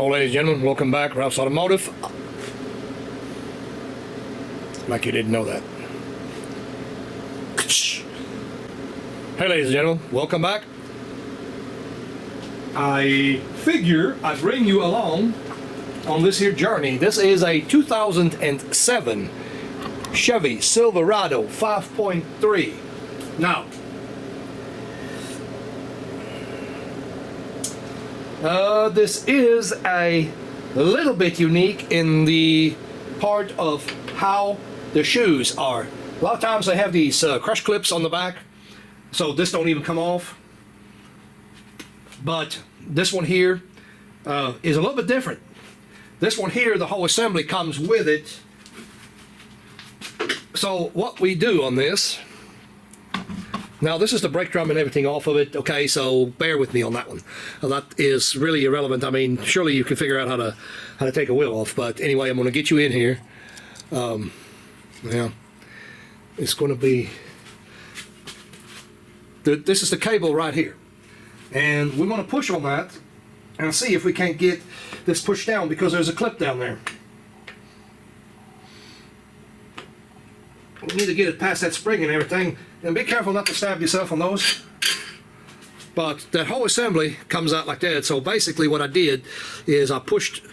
Hello ladies and gentlemen, welcome back, Ralph's Automotive. Like you didn't know that. Hey ladies and gentlemen, welcome back. I figure I'd bring you along on this here journey. This is a 2007 Chevy Silverado 5.3. Now, this is a little bit unique in the part of how the shoes are. A lot of times they have these crush clips on the back, so this don't even come off. But this one here is a little bit different. This one here, the whole assembly comes with it. So what we do on this, now this is the brake drum and everything off of it, okay, so bear with me on that one. That is really irrelevant. I mean, surely you can figure out how to take a wheel off, but anyway, I'm going to get you in here. Yeah, it's going to be, this is the cable right here, and we're going to push on that and see if we can't get this pushed down because there's a clip down there. We need to get it past that spring and everything, and be careful not to stab yourself on those. But that whole assembly comes out like that. So basically what I did is I pushed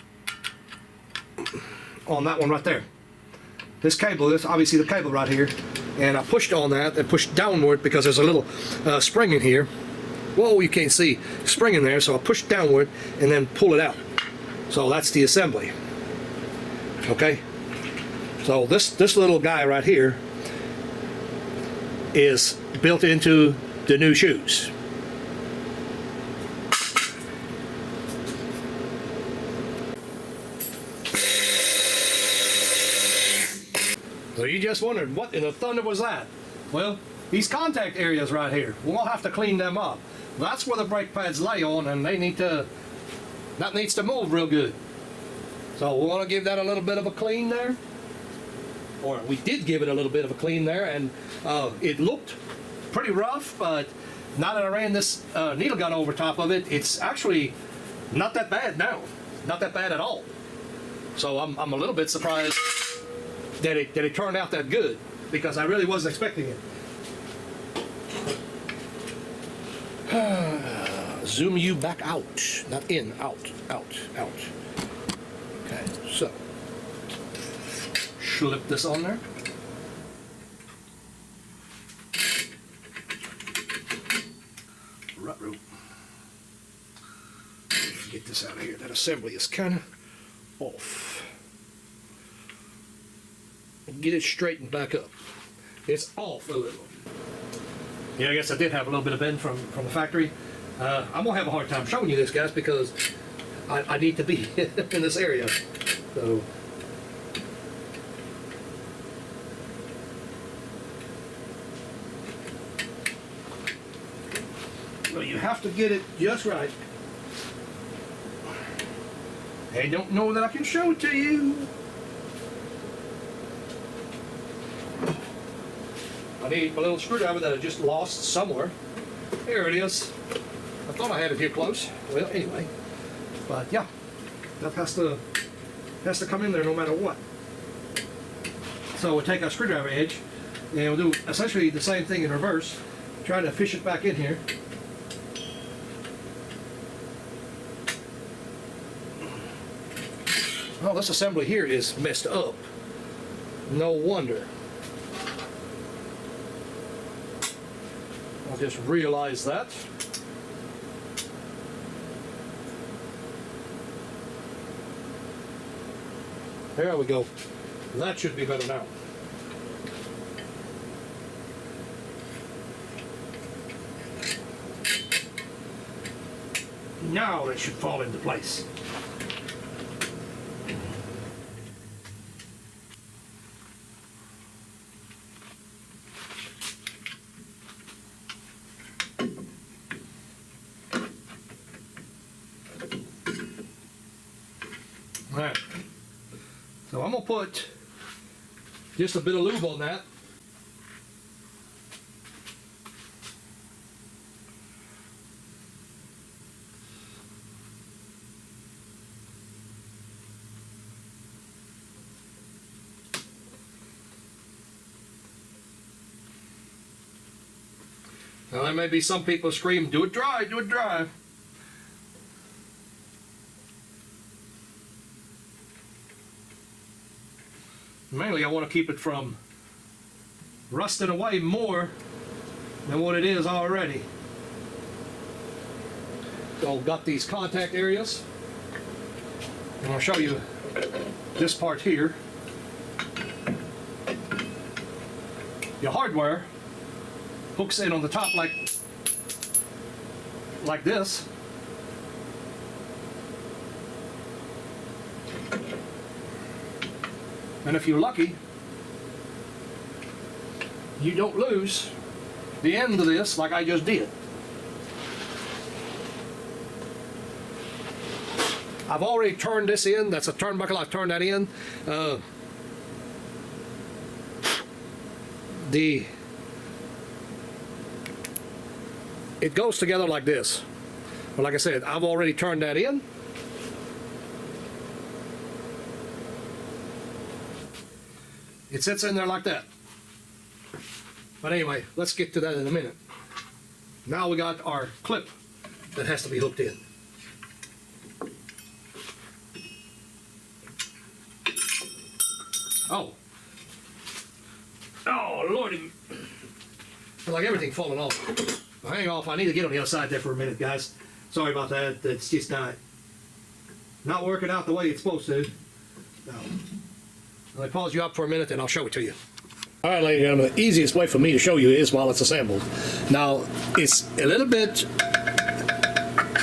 on that one right there. This cable, this obviously the cable right here, and I pushed on that and pushed downward because there's a little spring in here. Whoa, you can't see spring in there, so I pushed downward and then pull it out. So that's the assembly. Okay. So this little guy right here is built into the new shoes. So you just wondered, what in the thunder was that? Well, these contact areas right here, we'll have to clean them up. That's where the brake pads lay on, and that needs to move real good. So we want to give that a little bit of a clean there. Or we did give it a little bit of a clean there, and it looked pretty rough, but now that I ran this needle gun over top of it, it's actually not that bad now. Not that bad at all. So I'm a little bit surprised that it turned out that good, because I really wasn't expecting it. Zoom you back out, not in, out. Okay, so slip this on there. Right. Get this out of here. That assembly is kind of off. Get it straightened back up. It's off a little. Yeah, I guess I did have a little bit of bend from the factory. I'm gonna have a hard time showing you this, guys, because I need to be in this area. So. Well, you have to get it just right. I don't know that I can show it to you. I need my little screwdriver that I just lost somewhere. Here it is. I thought I had it here close. Well, anyway. But yeah, that has to come in there no matter what. So we'll take our screwdriver edge and we'll do essentially the same thing in reverse. Try to fish it back in here. Oh, this assembly here is messed up. No wonder. I just realized that. There we go. That should be better now. Now it should fall into place. Alright, so I'm going to put just a bit of lube on that. Now there may be some people scream, do it dry, do it dry. Mainly I want to keep it from rusting away more than what it is already. So I've got these contact areas. And I'll show you this part here. Your hardware hooks in on the top like this. And if you're lucky, you don't lose the end of this like I just did. I've already turned this in. That's a turnbuckle. I've turned that in. It goes together like this. But like I said, I've already turned that in. It sits in there like that. But anyway, let's get to that in a minute. Now we got our clip that has to be hooked in. Oh, Lordy. Like everything falling off. Well, hang off. I need to get on the other side there for a minute, guys. Sorry about that. It's just not working out the way it's supposed to. No. I'll pause you up for a minute and I'll show it to you. All right, ladies and gentlemen, the easiest way for me to show you is while it's assembled. Now, it's a little bit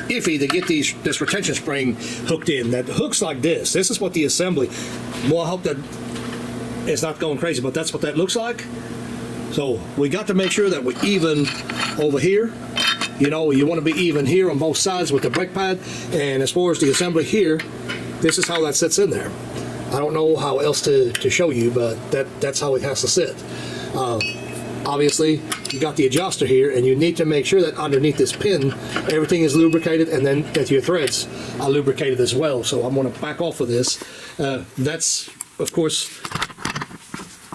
iffy to get this retention spring hooked in. That hooks like this. This is what the assembly, well, I hope that it's not going crazy, but that's what that looks like. So we got to make sure that we're even over here. You know, you want to be even here on both sides with the brake pad. And as far as the assembly here, this is how that sits in there. I don't know how else to show you, but that's how it has to sit. Obviously, you got the adjuster here, and you need to make sure that underneath this pin, everything is lubricated, and then that your threads are lubricated as well. So I'm going to back off of this. That's, of course,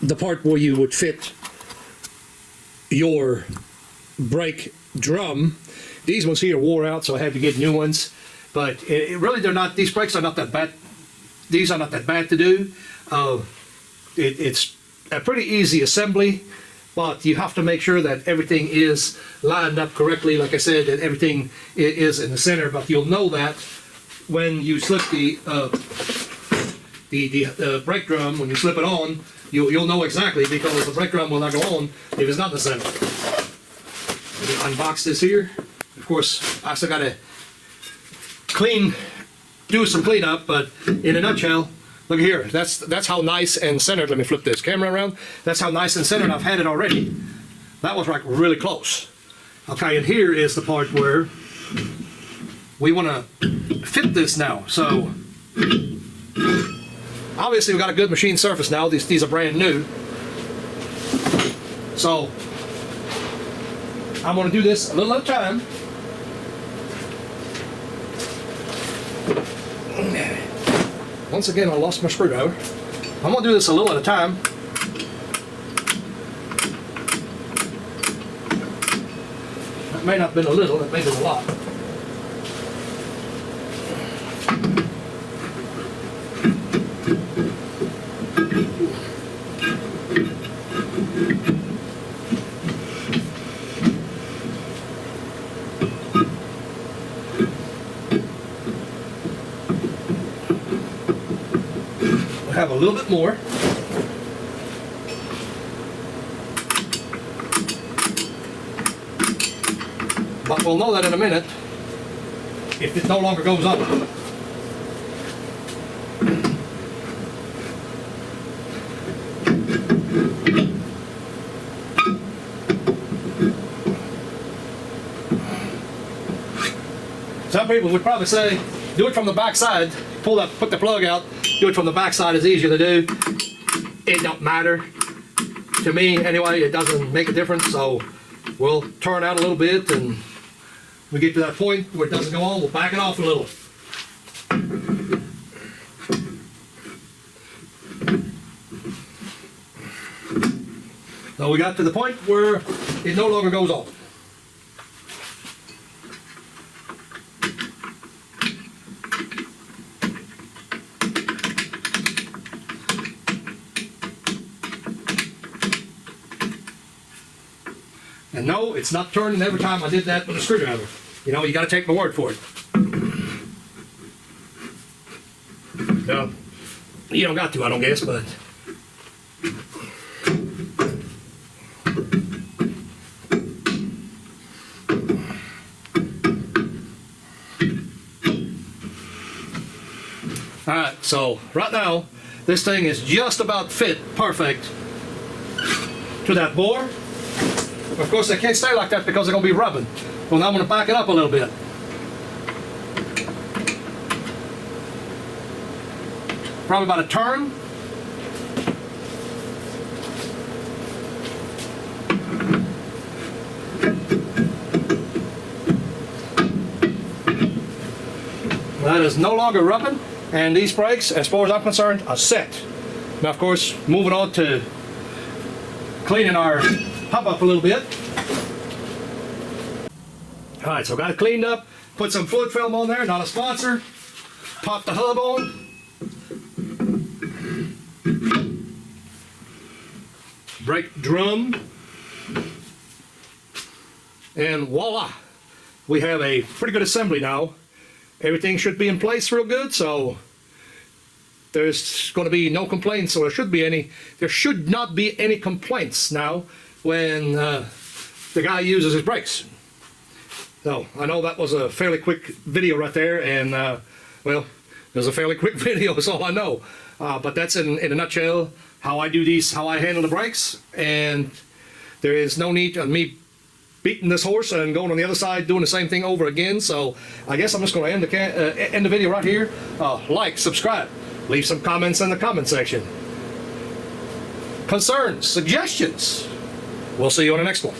the part where you would fit your brake drum. These ones here wore out, so I had to get new ones. But it really, these brakes are not that bad. These are not that bad to do. It's a pretty easy assembly, but you have to make sure that everything is lined up correctly. Like I said, that everything is in the center, but you'll know that when you slip the brake drum, when you slip it on, you'll know exactly, because the brake drum will not go on if it's not in the center. Unbox this here. Of course, I still got to do some cleanup, but in a nutshell, look here. That's how nice and centered. Let me flip this camera around. That's how nice and centered I've had it already. That was like really close. Okay, and here is the part where we want to fit this now. So obviously we've got a good machine surface now. These are brand new. So I'm going to do this a little at a time. Once again, I lost my screwdriver. I'm going to do this a little at a time. That may not have been a little, that may have been a lot. Have a little bit more. But we'll know that in a minute if it no longer goes up. Some people would probably say, do it from the back side, put the plug out, do it from the back side is easier to do. It don't matter. To me, anyway, it doesn't make a difference, so we'll turn out a little bit, and we get to that point where it doesn't go on, we'll back it off a little. So we got to the point where it no longer goes on. And no, it's not turning every time I did that with a screwdriver. You know, you got to take my word for it. No, you don't got to, I don't guess, but. Alright, so right now, this thing is just about fit perfect to that bore. Of course, they can't stay like that because they're going to be rubbing. Well, now I'm going to back it up a little bit. Probably about a turn. That is no longer rubbing, and these brakes, as far as I'm concerned, are set. Now, of course, moving on to cleaning our hub up a little bit. All right, so got it cleaned up, put some fluid film on there, not a sponsor. Pop the hub on. Brake drum. And voila, we have a pretty good assembly now. Everything should be in place real good, so there's going to be no complaints, so there should not be any complaints now when the guy uses his brakes. So I know that was a fairly quick video right there, and well, it was a fairly quick video, is all I know. But that's in a nutshell how I do these, how I handle the brakes, and there is no need of me beating this horse and going on the other side doing the same thing over again. So I guess I'm just going to end the video right here. Like, subscribe, leave some comments in the comment section. Concerns, suggestions. We'll see you on the next one.